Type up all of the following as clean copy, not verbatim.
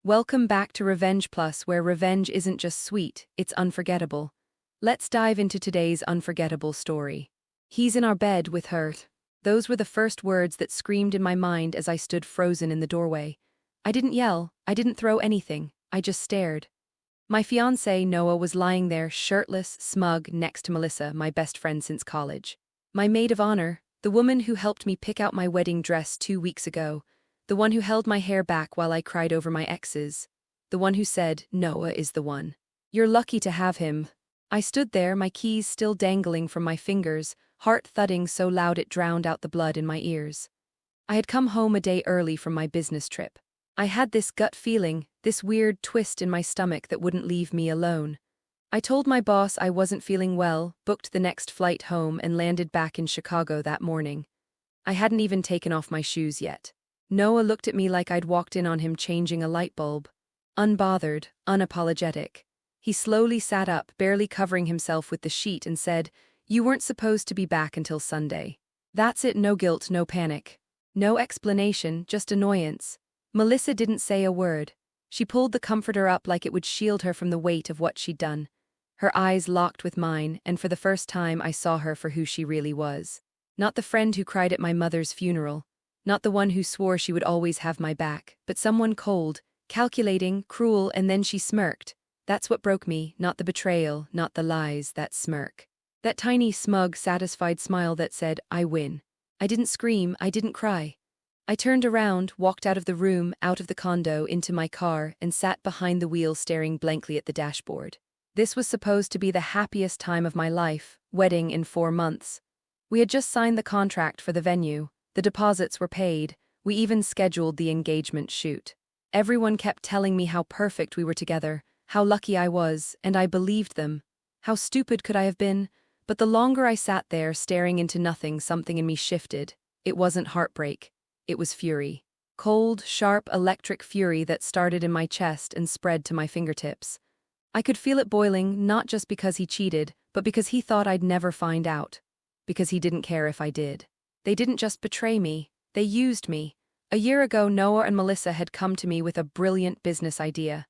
Welcome back to Revenge Plus, where revenge isn't just sweet, it's unforgettable. Let's dive into today's unforgettable story. He's in our bed with her. Those were the first words that screamed in my mind as I stood frozen in the doorway. I didn't yell, I didn't throw anything, I just stared. My fiancé, Noah, was lying there, shirtless, smug, next to Melissa, my best friend since college. My maid of honor, the woman who helped me pick out my wedding dress 2 weeks ago, the one who held my hair back while I cried over my exes, the one who said, Noah is the one. You're lucky to have him. I stood there, my keys still dangling from my fingers, heart thudding so loud it drowned out the blood in my ears. I had come home a day early from my business trip. I had this gut feeling, this weird twist in my stomach that wouldn't leave me alone. I told my boss I wasn't feeling well, booked the next flight home, and landed back in Chicago that morning. I hadn't even taken off my shoes yet. Noah looked at me like I'd walked in on him changing a light bulb. Unbothered, unapologetic. He slowly sat up, barely covering himself with the sheet, and said, "You weren't supposed to be back until Sunday." That's it, no guilt, no panic. No explanation, just annoyance. Melissa didn't say a word. She pulled the comforter up like it would shield her from the weight of what she'd done. Her eyes locked with mine, and for the first time I saw her for who she really was. Not the friend who cried at my mother's funeral. Not the one who swore she would always have my back, but someone cold, calculating, cruel, and then she smirked. That's what broke me, not the betrayal, not the lies, that smirk. That tiny, smug, satisfied smile that said, I win. I didn't scream, I didn't cry. I turned around, walked out of the room, out of the condo, into my car, and sat behind the wheel staring blankly at the dashboard. This was supposed to be the happiest time of my life, wedding in 4 months. We had just signed the contract for the venue, the deposits were paid, we even scheduled the engagement shoot. Everyone kept telling me how perfect we were together, how lucky I was, and I believed them. How stupid could I have been? But the longer I sat there staring into nothing, something in me shifted. It wasn't heartbreak. It was fury. Cold, sharp, electric fury that started in my chest and spread to my fingertips. I could feel it boiling, not just because he cheated, but because he thought I'd never find out. Because he didn't care if I did. They didn't just betray me, they used me. A year ago, Noah and Melissa had come to me with a brilliant business idea.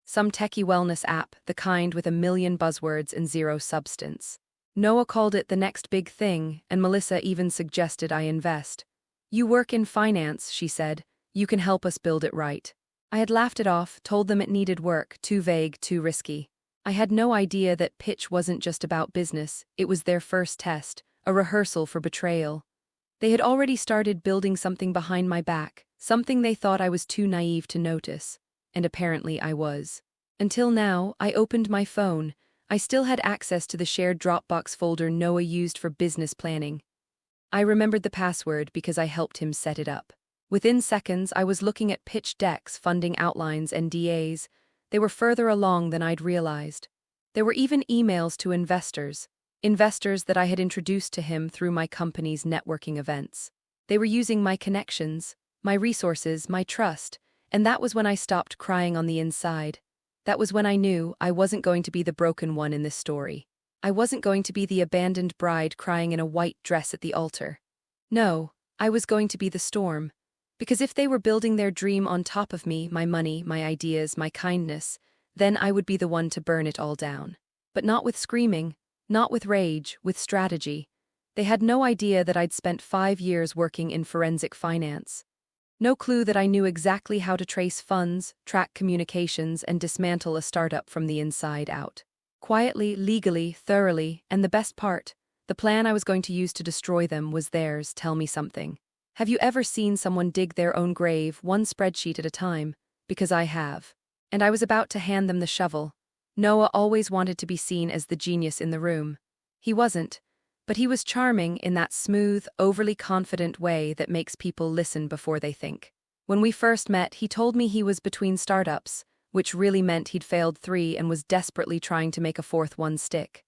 Some techie wellness app, the kind with a million buzzwords and zero substance. Noah called it the next big thing, and Melissa even suggested I invest. You work in finance, she said. You can help us build it right. I had laughed it off, told them it needed work, too vague, too risky. I had no idea that pitch wasn't just about business, it was their first test, a rehearsal for betrayal. They had already started building something behind my back, something they thought I was too naive to notice. And apparently I was. Until now, I opened my phone. I still had access to the shared Dropbox folder Noah used for business planning. I remembered the password because I helped him set it up. Within seconds, I was looking at pitch decks, funding outlines, and DAs. They were further along than I'd realized. There were even emails to investors that I had introduced to him through my company's networking events. They were using my connections, my resources, my trust, and that was when I stopped crying on the inside. That was when I knew I wasn't going to be the broken one in this story. I wasn't going to be the abandoned bride crying in a white dress at the altar. No, I was going to be the storm. Because if they were building their dream on top of me, my money, my ideas, my kindness, then I would be the one to burn it all down. But not with screaming, not with rage, with strategy. They had no idea that I'd spent 5 years working in forensic finance. No clue that I knew exactly how to trace funds, track communications, and dismantle a startup from the inside out. Quietly, legally, thoroughly, and the best part, the plan I was going to use to destroy them was theirs. Tell me something. Have you ever seen someone dig their own grave, one spreadsheet at a time? Because I have. And I was about to hand them the shovel. Noah always wanted to be seen as the genius in the room. He wasn't, but he was charming in that smooth, overly confident way that makes people listen before they think. When we first met, he told me he was between startups, which really meant he'd failed 3 and was desperately trying to make a 4th one stick.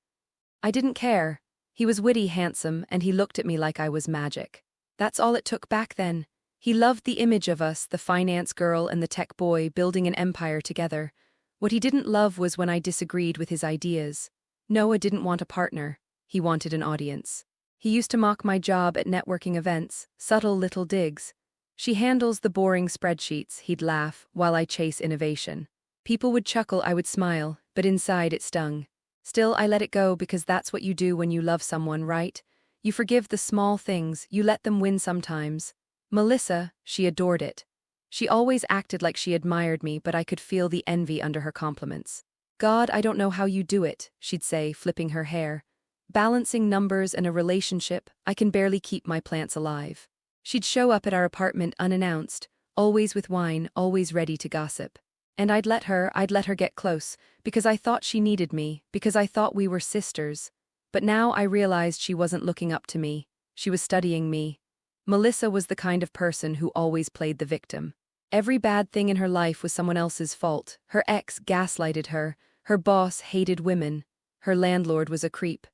I didn't care. He was witty, handsome, and he looked at me like I was magic. That's all it took back then. He loved the image of us, the finance girl and the tech boy, building an empire together. What he didn't love was when I disagreed with his ideas. Noah didn't want a partner. He wanted an audience. He used to mock my job at networking events, subtle little digs. She handles the boring spreadsheets, he'd laugh, while I chase innovation. People would chuckle, I would smile, but inside it stung. Still, I let it go because that's what you do when you love someone, right? You forgive the small things, you let them win sometimes. Melissa, she adored it. She always acted like she admired me, but I could feel the envy under her compliments. God, I don't know how you do it, she'd say, flipping her hair. Balancing numbers and a relationship, I can barely keep my plants alive. She'd show up at our apartment unannounced, always with wine, always ready to gossip. And I'd let her get close, because I thought she needed me, because I thought we were sisters. But now I realized she wasn't looking up to me. She was studying me. Melissa was the kind of person who always played the victim. Every bad thing in her life was someone else's fault. Her ex gaslighted her boss hated women, her landlord was a creep.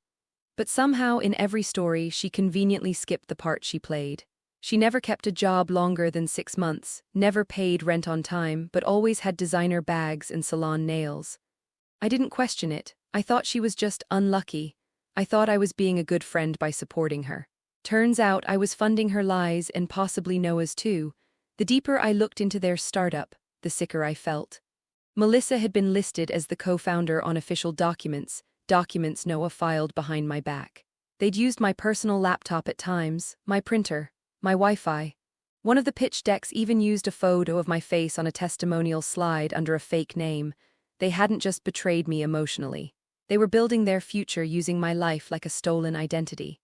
But somehow in every story she conveniently skipped the part she played. She never kept a job longer than 6 months, never paid rent on time, but always had designer bags and salon nails. I didn't question it. I thought she was just unlucky. I thought I was being a good friend by supporting her. Turns out I was funding her lies and possibly Noah's too. The deeper I looked into their startup, the sicker I felt. Melissa had been listed as the co-founder on official documents Noah filed behind my back. They'd used my personal laptop at times, my printer, my Wi-Fi. One of the pitch decks even used a photo of my face on a testimonial slide under a fake name. They hadn't just betrayed me emotionally. They were building their future using my life like a stolen identity.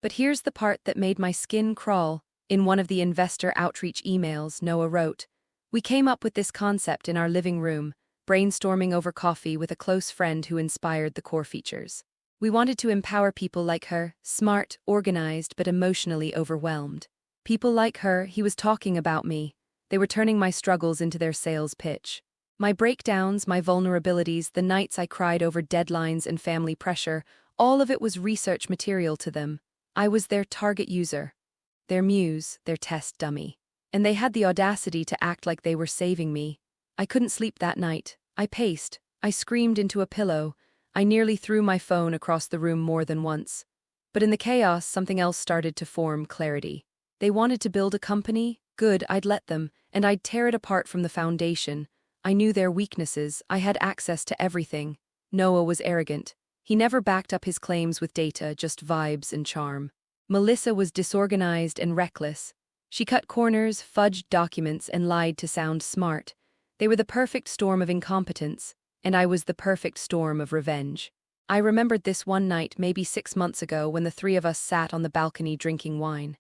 But here's the part that made my skin crawl. In one of the investor outreach emails, Noah wrote, "We came up with this concept in our living room, brainstorming over coffee with a close friend who inspired the core features. We wanted to empower people like her, smart, organized, but emotionally overwhelmed. People like her, he was talking about me. They were turning my struggles into their sales pitch. My breakdowns, my vulnerabilities, the nights I cried over deadlines and family pressure, all of it was research material to them. I was their target user, their muse, their test dummy. And they had the audacity to act like they were saving me. I couldn't sleep that night. I paced. I screamed into a pillow. I nearly threw my phone across the room more than once. But in the chaos, something else started to form clarity. They wanted to build a company? Good, I'd let them, and I'd tear it apart from the foundation. I knew their weaknesses. I had access to everything. Noah was arrogant. He never backed up his claims with data, just vibes and charm. Melissa was disorganized and reckless. She cut corners, fudged documents, and lied to sound smart. They were the perfect storm of incompetence, and I was the perfect storm of revenge. I remembered this one night, maybe 6 months ago, when the three of us sat on the balcony drinking wine.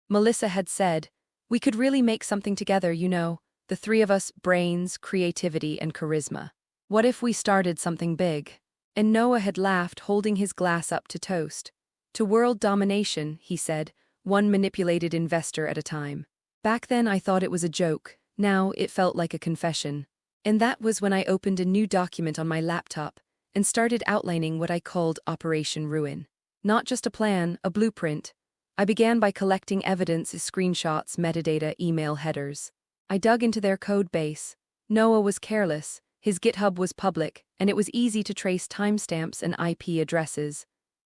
Melissa had said, "We could really make something together, you know, the three of us, brains, creativity, and charisma. What if we started something big?" And Noah had laughed, holding his glass up to toast. "To world domination," he said, "one manipulated investor at a time." Back then I thought it was a joke. Now it felt like a confession. And that was when I opened a new document on my laptop and started outlining what I called Operation Ruin. Not just a plan, a blueprint. I began by collecting evidence, screenshots, metadata, email headers. I dug into their code base. Noah was careless. His GitHub was public, and it was easy to trace timestamps and IP addresses.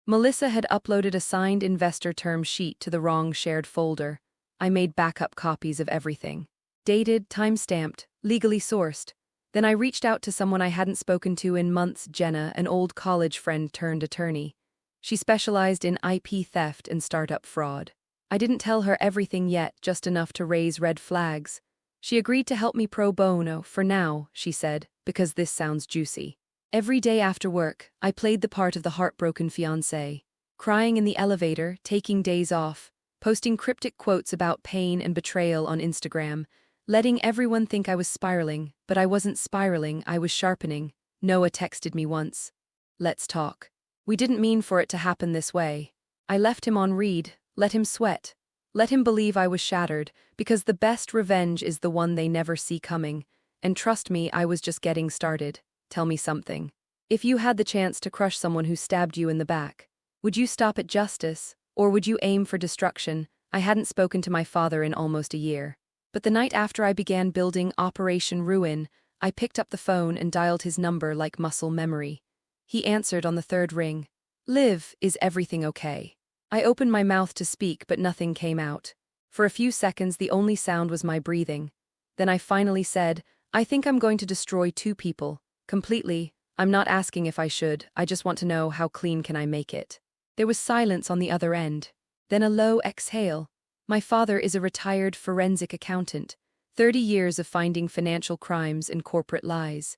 Melissa had uploaded a signed investor term sheet to the wrong shared folder. I made backup copies of everything. Dated, time-stamped, legally sourced. Then I reached out to someone I hadn't spoken to in months, Jenna, an old college friend turned attorney. She specialized in IP theft and startup fraud. I didn't tell her everything yet, just enough to raise red flags. She agreed to help me pro bono, for now, she said, because this sounds juicy. Every day after work, I played the part of the heartbroken fiancé, crying in the elevator, taking days off, posting cryptic quotes about pain and betrayal on Instagram, letting everyone think I was spiraling, but I wasn't spiraling, I was sharpening. Noah texted me once. "Let's talk." We didn't mean for it to happen this way. I left him on read, let him sweat. Let him believe I was shattered, because the best revenge is the one they never see coming. And trust me, I was just getting started. Tell me something. If you had the chance to crush someone who stabbed you in the back, would you stop at justice, or would you aim for destruction? I hadn't spoken to my father in almost a year. But the night after I began building Operation Ruin, I picked up the phone and dialed his number like muscle memory. He answered on the third ring. "Liv, is everything okay?" I opened my mouth to speak, but nothing came out. For a few seconds, the only sound was my breathing. Then I finally said, I think I'm going to destroy 2 people. Completely. I'm not asking if I should, I just want to know how clean can I make it. There was silence on the other end. Then a low exhale. My father is a retired forensic accountant, 30 years of finding financial crimes and corporate lies.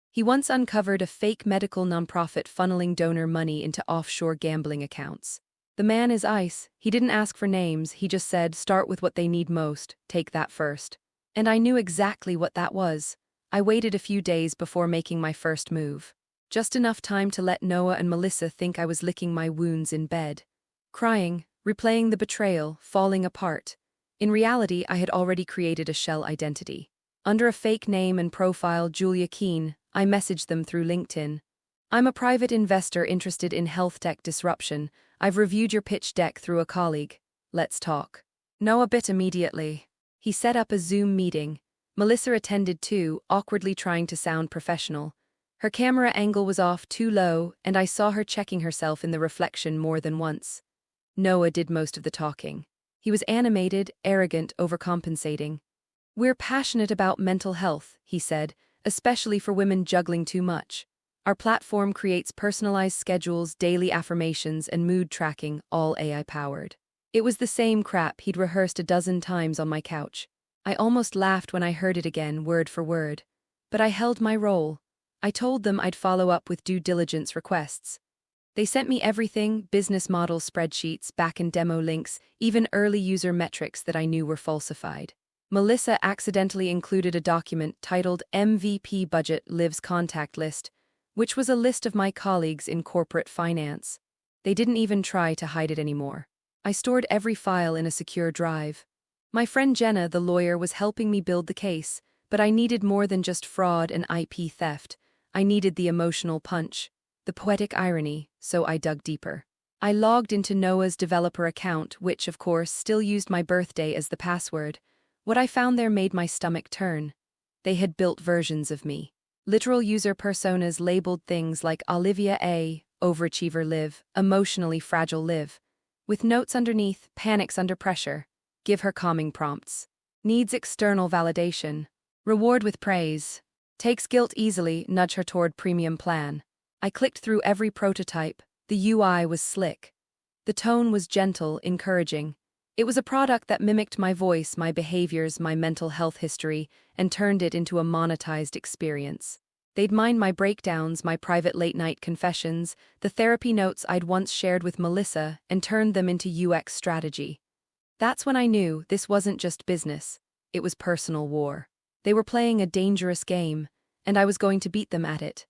He once uncovered a fake medical nonprofit funneling donor money into offshore gambling accounts. The man is ice. He didn't ask for names, he just said, start with what they need most, take that first. And I knew exactly what that was. I waited a few days before making my first move. Just enough time to let Noah and Melissa think I was licking my wounds in bed. Crying, replaying the betrayal, falling apart. In reality, I had already created a shell identity. Under a fake name and profile, Julia Keene, I messaged them through LinkedIn. I'm a private investor interested in health tech disruption. I've reviewed your pitch deck through a colleague. Let's talk. Noah bit immediately. He set up a Zoom meeting. Melissa attended too, awkwardly trying to sound professional. Her camera angle was off too low, and I saw her checking herself in the reflection more than once. Noah did most of the talking. He was animated, arrogant, overcompensating. We're passionate about mental health, he said, especially for women juggling too much. Our platform creates personalized schedules, daily affirmations, and mood tracking, all AI-powered. It was the same crap he'd rehearsed a dozen times on my couch. I almost laughed when I heard it again, word for word. But I held my role. I told them I'd follow up with due diligence requests. They sent me everything, business models, spreadsheets, back-end demo links, even early user metrics that I knew were falsified. Melissa accidentally included a document titled MVP Budget Lives Contact List, which was a list of my colleagues in corporate finance. They didn't even try to hide it anymore. I stored every file in a secure drive. My friend Jenna, the lawyer, was helping me build the case, but I needed more than just fraud and IP theft. I needed the emotional punch, the poetic irony, so I dug deeper. I logged into Noah's developer account, which, of course, still used my birthday as the password. What I found there made my stomach turn. They had built versions of me. Literal user personas labeled things like Olivia A., overachiever Liv, emotionally fragile Liv. With notes underneath, panics under pressure. Give her calming prompts. Needs external validation. Reward with praise. Takes guilt easily, nudge her toward premium plan. I clicked through every prototype. The UI was slick. The tone was gentle, encouraging. It was a product that mimicked my voice, my behaviors, my mental health history, and turned it into a monetized experience. They'd mined my breakdowns, my private late-night confessions, the therapy notes I'd once shared with Melissa, and turned them into UX strategy. That's when I knew this wasn't just business. It was personal war. They were playing a dangerous game, and I was going to beat them at it.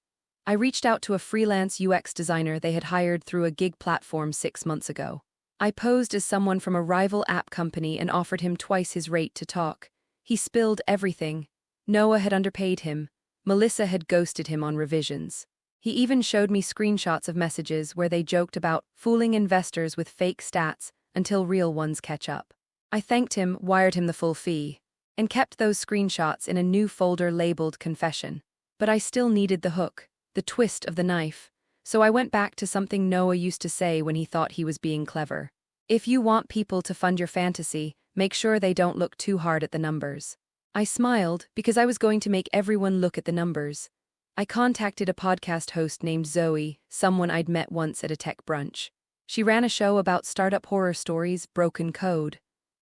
I reached out to a freelance UX designer they had hired through a gig platform 6 months ago. I posed as someone from a rival app company and offered him twice his rate to talk. He spilled everything. Noah had underpaid him. Melissa had ghosted him on revisions. He even showed me screenshots of messages where they joked about fooling investors with fake stats until real ones catch up. I thanked him, wired him the full fee, and kept those screenshots in a new folder labeled confession. But I still needed the hook, the twist of the knife. So I went back to something Noah used to say when he thought he was being clever. If you want people to fund your fantasy, make sure they don't look too hard at the numbers. I smiled because I was going to make everyone look at the numbers. I contacted a podcast host named Zoe, someone I'd met once at a tech brunch. She ran a show about startup horror stories, broken code.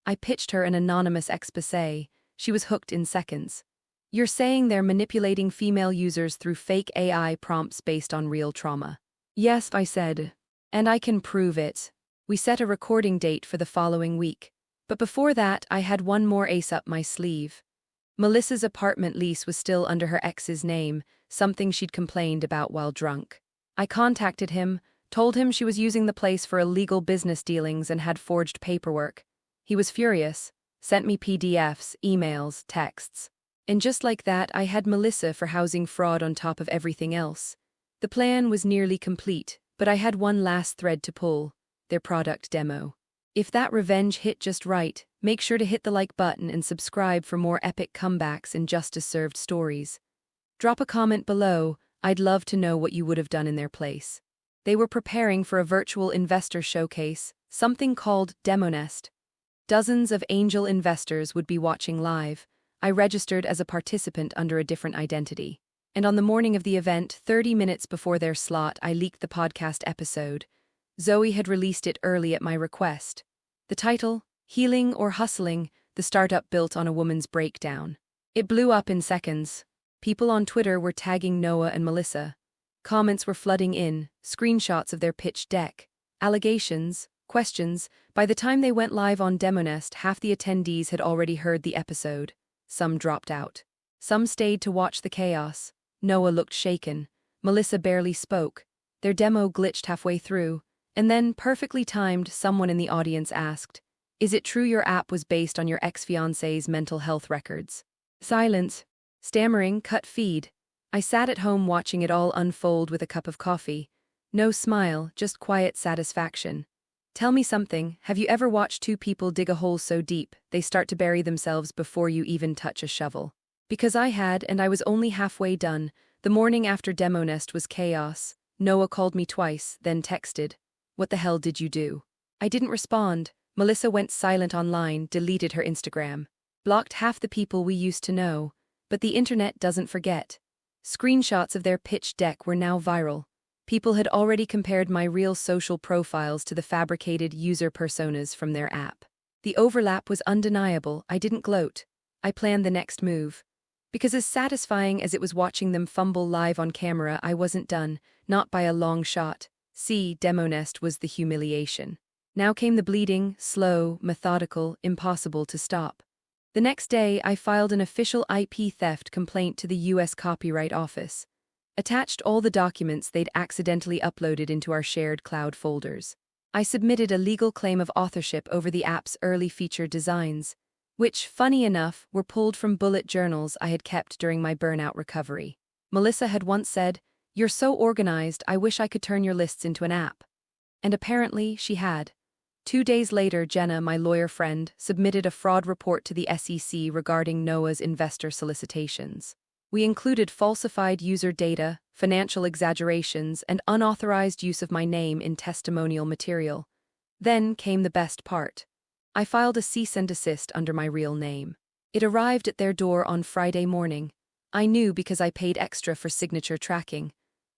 I pitched her an anonymous exposé. She was hooked in seconds. You're saying they're manipulating female users through fake AI prompts based on real trauma? Yes, I said. And I can prove it. We set a recording date for the following week. But before that, I had one more ace up my sleeve. Melissa's apartment lease was still under her ex's name, something she'd complained about while drunk. I contacted him, told him she was using the place for illegal business dealings and had forged paperwork. He was furious, sent me PDFs, emails, texts. And just like that, I had Melissa for housing fraud on top of everything else. The plan was nearly complete, but I had one last thread to pull, their product demo. If that revenge hit just right, make sure to hit the like button and subscribe for more epic comebacks and justice-served stories. Drop a comment below. I'd love to know what you would have done in their place. They were preparing for a virtual investor showcase, something called DemoNest. Dozens of angel investors would be watching live. I registered as a participant under a different identity. And on the morning of the event, 30 minutes before their slot, I leaked the podcast episode. Zoe had released it early at my request. The title, Healing or Hustling, the startup built on a woman's breakdown. It blew up in seconds. People on Twitter were tagging Noah and Melissa. Comments were flooding in, screenshots of their pitch deck, allegations, questions. By the time they went live on Demonest, half the attendees had already heard the episode. Some dropped out. Some stayed to watch the chaos. Noah looked shaken. Melissa barely spoke. Their demo glitched halfway through. And then, perfectly timed, someone in the audience asked, "Is it true your app was based on your ex-fiancé's mental health records?" Silence. Stammering, cut feed. I sat at home watching it all unfold with a cup of coffee. No smile, just quiet satisfaction. Tell me something, have you ever watched two people dig a hole so deep, they start to bury themselves before you even touch a shovel? Because I had, and I was only halfway done. The morning after Demonest was chaos. Noah called me twice, then texted, "What the hell did you do?" I didn't respond. Melissa went silent online, deleted her Instagram. Blocked half the people we used to know. But the internet doesn't forget. Screenshots of their pitch deck were now viral. People had already compared my real social profiles to the fabricated user personas from their app. The overlap was undeniable. I didn't gloat. I planned the next move. Because as satisfying as it was watching them fumble live on camera, I wasn't done, not by a long shot. See, Demonest was the humiliation. Now came the bleeding, slow, methodical, impossible to stop. The next day, I filed an official IP theft complaint to the US Copyright Office. Attached all the documents they'd accidentally uploaded into our shared cloud folders. I submitted a legal claim of authorship over the app's early feature designs, which, funny enough, were pulled from bullet journals I had kept during my burnout recovery. Melissa had once said, "You're so organized, I wish I could turn your lists into an app." And apparently she had. 2 days later, Jenna, my lawyer friend, submitted a fraud report to the SEC regarding Noah's investor solicitations. We included falsified user data, financial exaggerations, and unauthorized use of my name in testimonial material. Then came the best part. I filed a cease and desist under my real name. It arrived at their door on Friday morning. I knew because I paid extra for signature tracking.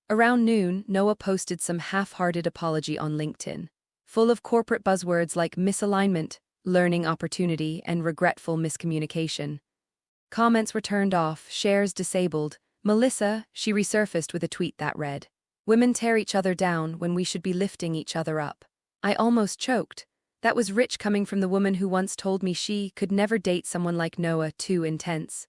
Around noon, Noah posted some half-hearted apology on LinkedIn, full of corporate buzzwords like misalignment, learning opportunity, and regretful miscommunication. Comments were turned off, shares disabled. Melissa, she resurfaced with a tweet that read, "Women tear each other down when we should be lifting each other up." I almost choked. That was rich coming from the woman who once told me she could never date someone like Noah, too intense.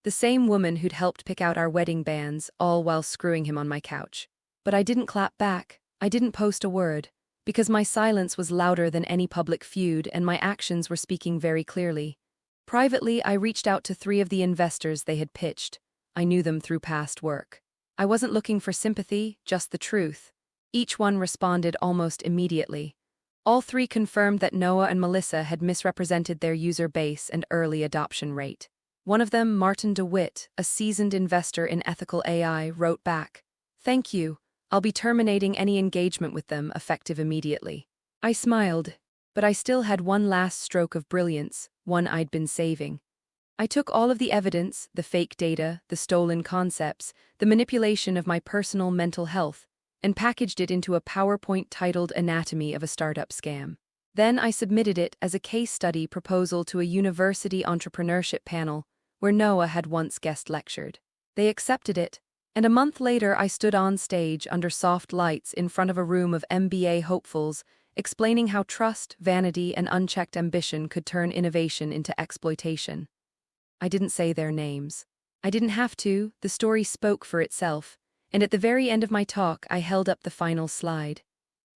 The same woman who'd helped pick out our wedding bands, all while screwing him on my couch. But I didn't clap back. I didn't post a word. Because my silence was louder than any public feud and my actions were speaking very clearly. Privately, I reached out to 3 of the investors they had pitched. I knew them through past work. I wasn't looking for sympathy, just the truth. Each one responded almost immediately. All 3 confirmed that Noah and Melissa had misrepresented their user base and early adoption rate. One of them, Martin DeWitt, a seasoned investor in ethical AI, wrote back, "Thank you. I'll be terminating any engagement with them effective immediately." I smiled, but I still had one last stroke of brilliance, one I'd been saving. I took all of the evidence, the fake data, the stolen concepts, the manipulation of my personal mental health, and packaged it into a PowerPoint titled Anatomy of a Startup Scam. Then I submitted it as a case study proposal to a university entrepreneurship panel where Noah had once guest lectured. They accepted it, and a month later I stood on stage under soft lights in front of a room of MBA hopefuls, explaining how trust, vanity, and unchecked ambition could turn innovation into exploitation. I didn't say their names. I didn't have to, the story spoke for itself, and at the very end of my talk I held up the final slide.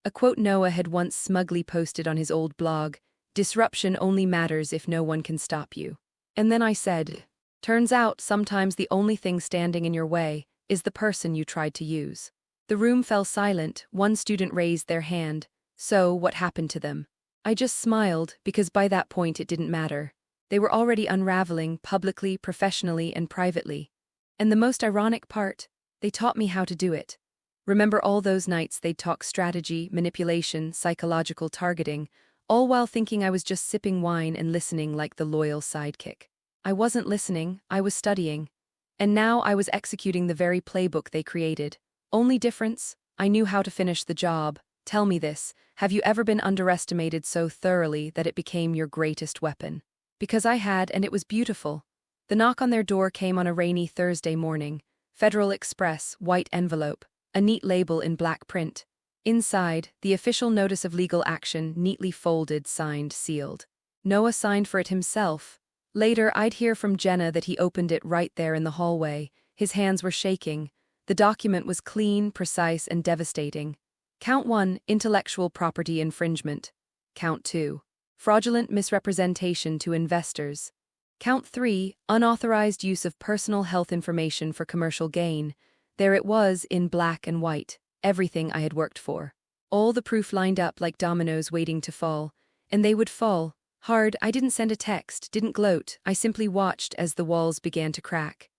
A quote Noah had once smugly posted on his old blog, "Disruption only matters if no one can stop you." And then I said, "Turns out sometimes the only thing standing in your way is the person you tried to use." The room fell silent. One student raised their hand. "So, what happened to them?" I just smiled, because by that point it didn't matter. They were already unraveling, publicly, professionally, and privately. And the most ironic part, they taught me how to do it. Remember all those nights they'd talk strategy, manipulation, psychological targeting, all while thinking I was just sipping wine and listening like the loyal sidekick. I wasn't listening, I was studying. And now I was executing the very playbook they created. Only difference? I knew how to finish the job. Tell me this, have you ever been underestimated so thoroughly that it became your greatest weapon? Because I had, and it was beautiful. The knock on their door came on a rainy Thursday morning. Federal Express, white envelope, a neat label in black print. Inside, the official notice of legal action, neatly folded, signed, sealed. Noah signed for it himself. Later, I'd hear from Jenna that he opened it right there in the hallway. His hands were shaking. The document was clean, precise, and devastating. Count 1, intellectual property infringement. Count 2, fraudulent misrepresentation to investors. Count 3, unauthorized use of personal health information for commercial gain. There it was, in black and white. Everything I had worked for. All the proof lined up like dominoes waiting to fall. And they would fall. Hard. I didn't send a text, didn't gloat, I simply watched as the walls began to crack.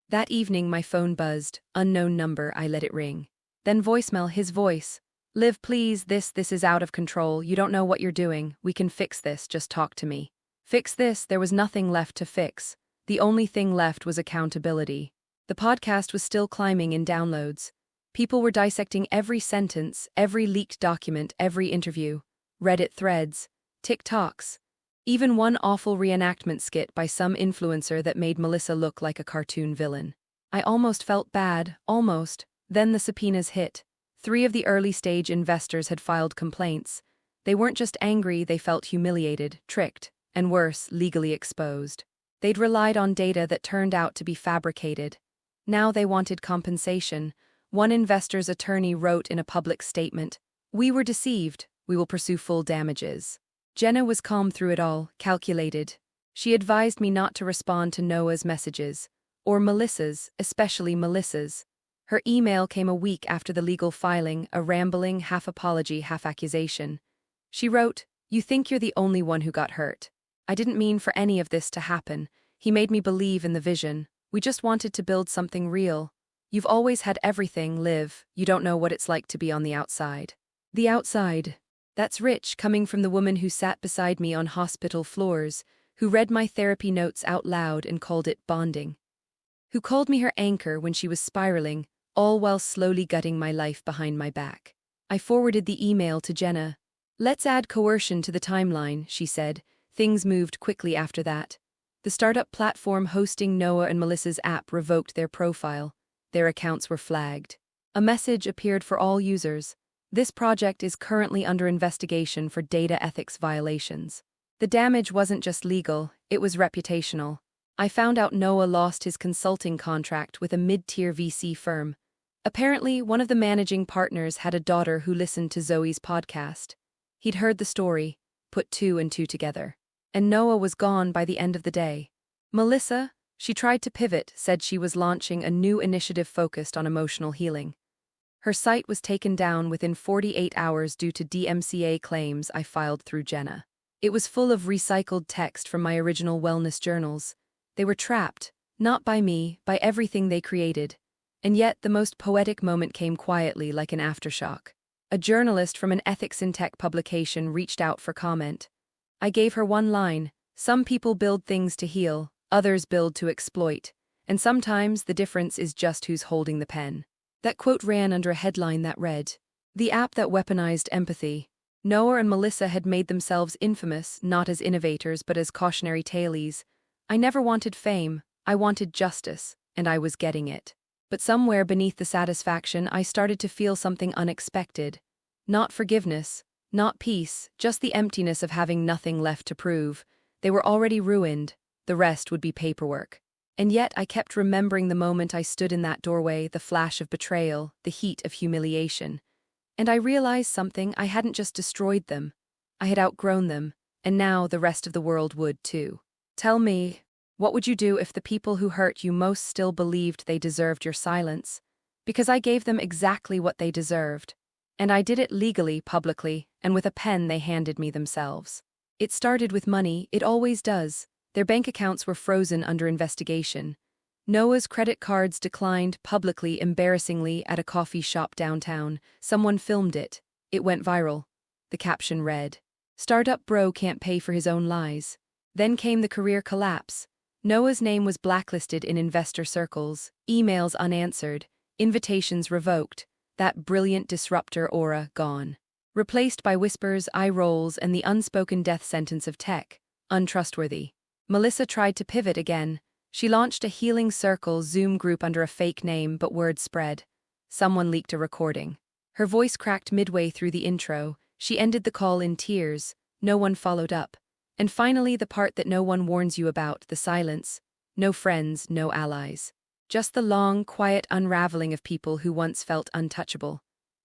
That evening my phone buzzed, unknown number, I let it ring. Then voicemail, his voice. Liv, please, this is out of control, you don't know what you're doing, we can fix this, just talk to me. Fix this, there was nothing left to fix. The only thing left was accountability. The podcast was still climbing in downloads. People were dissecting every sentence, every leaked document, every interview. Reddit threads, TikToks. Even one awful reenactment skit by some influencer that made Melissa look like a cartoon villain. I almost felt bad, almost. Then the subpoenas hit. 3 of the early-stage investors had filed complaints. They weren't just angry, they felt humiliated, tricked, and worse, legally exposed. They'd relied on data that turned out to be fabricated. Now they wanted compensation. One investor's attorney wrote in a public statement, "We were deceived. We will pursue full damages." Jenna was calm through it all, calculated. She advised me not to respond to Noah's messages, or Melissa's, especially Melissa's. Her email came a week after the legal filing, a rambling, half-apology, half-accusation. She wrote, "You think you're the only one who got hurt. I didn't mean for any of this to happen. He made me believe in the vision. We just wanted to build something real. You've always had everything, Liv. You don't know what it's like to be on the outside." The outside. That's rich, coming from the woman who sat beside me on hospital floors, who read my therapy notes out loud and called it bonding. Who called me her anchor when she was spiraling, all while slowly gutting my life behind my back. I forwarded the email to Jenna. "Let's add coercion to the timeline," she said. Things moved quickly after that. The startup platform hosting Noah and Melissa's app revoked their profile. Their accounts were flagged. A message appeared for all users. This project is currently under investigation for data ethics violations. The damage wasn't just legal, it was reputational. I found out Noah lost his consulting contract with a mid-tier VC firm. Apparently, one of the managing partners had a daughter who listened to Zoe's podcast. He'd heard the story, put 2 and 2 together. And Noah was gone by the end of the day. Melissa, she tried to pivot, said she was launching a new initiative focused on emotional healing. Her site was taken down within 48 hours due to DMCA claims I filed through Jenna. It was full of recycled text from my original wellness journals. They were trapped, not by me, by everything they created. And yet the most poetic moment came quietly like an aftershock. A journalist from an ethics in tech publication reached out for comment. I gave her one line, "Some people build things to heal, others build to exploit, and sometimes the difference is just who's holding the pen." That quote ran under a headline that read, "The app that weaponized empathy." Noah and Melissa had made themselves infamous, not as innovators but as cautionary tales. I never wanted fame, I wanted justice, and I was getting it. But somewhere beneath the satisfaction I started to feel something unexpected. Not forgiveness, not peace, just the emptiness of having nothing left to prove. They were already ruined, the rest would be paperwork. And yet I kept remembering the moment I stood in that doorway, the flash of betrayal, the heat of humiliation. And I realized something, I hadn't just destroyed them. I had outgrown them, and now the rest of the world would too. Tell me, what would you do if the people who hurt you most still believed they deserved your silence? Because I gave them exactly what they deserved. And I did it legally, publicly, and with a pen they handed me themselves. It started with money, it always does. Their bank accounts were frozen under investigation. Noah's credit cards declined publicly, embarrassingly, at a coffee shop downtown. Someone filmed it. It went viral. The caption read, Startup bro can't pay for his own lies. Then came the career collapse. Noah's name was blacklisted in investor circles, emails unanswered, invitations revoked, that brilliant disruptor aura gone. Replaced by whispers, eye rolls, and the unspoken death sentence of tech. Untrustworthy. Melissa tried to pivot again. She launched a healing circle Zoom group under a fake name, but word spread. Someone leaked a recording. Her voice cracked midway through the intro. She ended the call in tears. No one followed up. And finally, the part that no one warns you about, the silence. No friends, no allies. Just the long, quiet unraveling of people who once felt untouchable.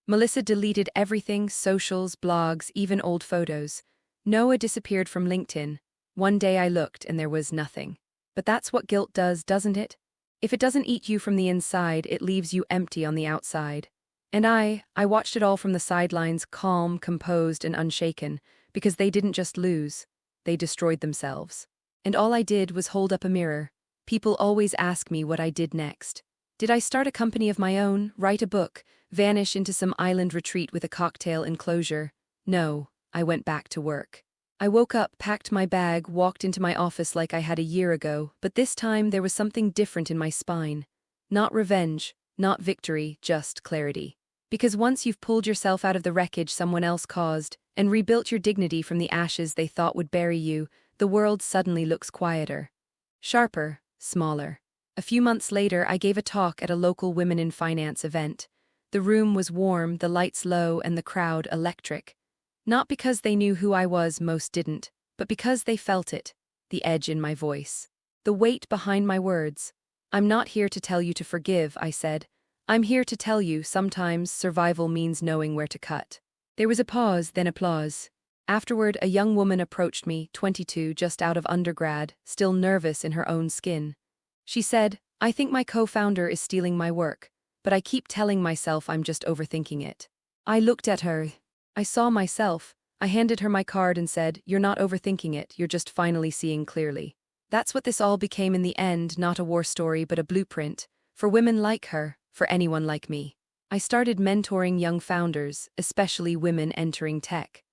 Melissa deleted everything, socials, blogs, even old photos. Noah disappeared from LinkedIn. One day I looked and there was nothing. But that's what guilt does, doesn't it? If it doesn't eat you from the inside, it leaves you empty on the outside. And I watched it all from the sidelines, calm, composed, and unshaken, because they didn't just lose, they destroyed themselves. And all I did was hold up a mirror. People always ask me what I did next. Did I start a company of my own, write a book, vanish into some island retreat with a cocktail enclosure? No, I went back to work. I woke up, packed my bag, walked into my office like I had a year ago, but this time there was something different in my spine. Not revenge, not victory, just clarity. Because once you've pulled yourself out of the wreckage someone else caused, and rebuilt your dignity from the ashes they thought would bury you, the world suddenly looks quieter. Sharper, smaller. A few months later, I gave a talk at a local Women in Finance event. The room was warm, the lights low, and the crowd electric. Not because they knew who I was, most didn't, but because they felt it, the edge in my voice. The weight behind my words. I'm not here to tell you to forgive, I said. I'm here to tell you sometimes survival means knowing where to cut. There was a pause, then applause. Afterward, a young woman approached me, 22, just out of undergrad, still nervous in her own skin. She said, I think my co-founder is stealing my work, but I keep telling myself I'm just overthinking it. I looked at her. I saw myself. I handed her my card and said, you're not overthinking it, you're just finally seeing clearly. That's what this all became in the end, not a war story but a blueprint. For women like her, for anyone like me. I started mentoring young founders, especially women entering tech.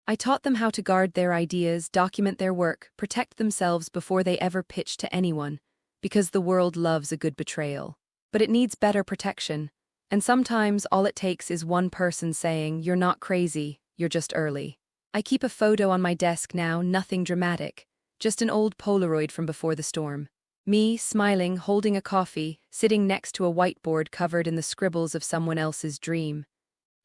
I taught them how to guard their ideas, document their work, protect themselves before they ever pitch to anyone, because the world loves a good betrayal. But it needs better protection. And sometimes all it takes is one person saying, you're not crazy, you're just early. I keep a photo on my desk now, nothing dramatic. Just an old Polaroid from before the storm. Me, smiling, holding a coffee, sitting next to a whiteboard covered in the scribbles of someone else's dream.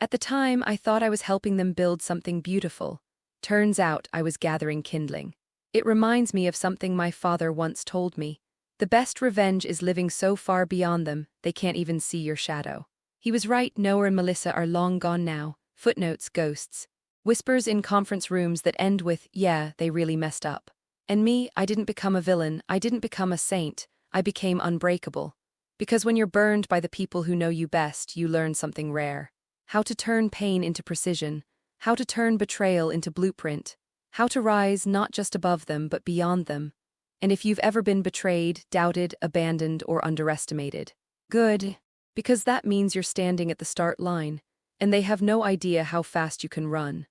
At the time, I thought I was helping them build something beautiful. Turns out I was gathering kindling. It reminds me of something my father once told me. The best revenge is living so far beyond them, they can't even see your shadow. He was right, Noah and Melissa are long gone now. Footnotes, ghosts. Whispers in conference rooms that end with, yeah, they really messed up. And me, I didn't become a villain, I didn't become a saint, I became unbreakable. Because when you're burned by the people who know you best, you learn something rare. How to turn pain into precision. How to turn betrayal into blueprint. How to rise not just above them, but beyond them. And if you've ever been betrayed, doubted, abandoned, or underestimated, good. Because that means you're standing at the start line, and they have no idea how fast you can run.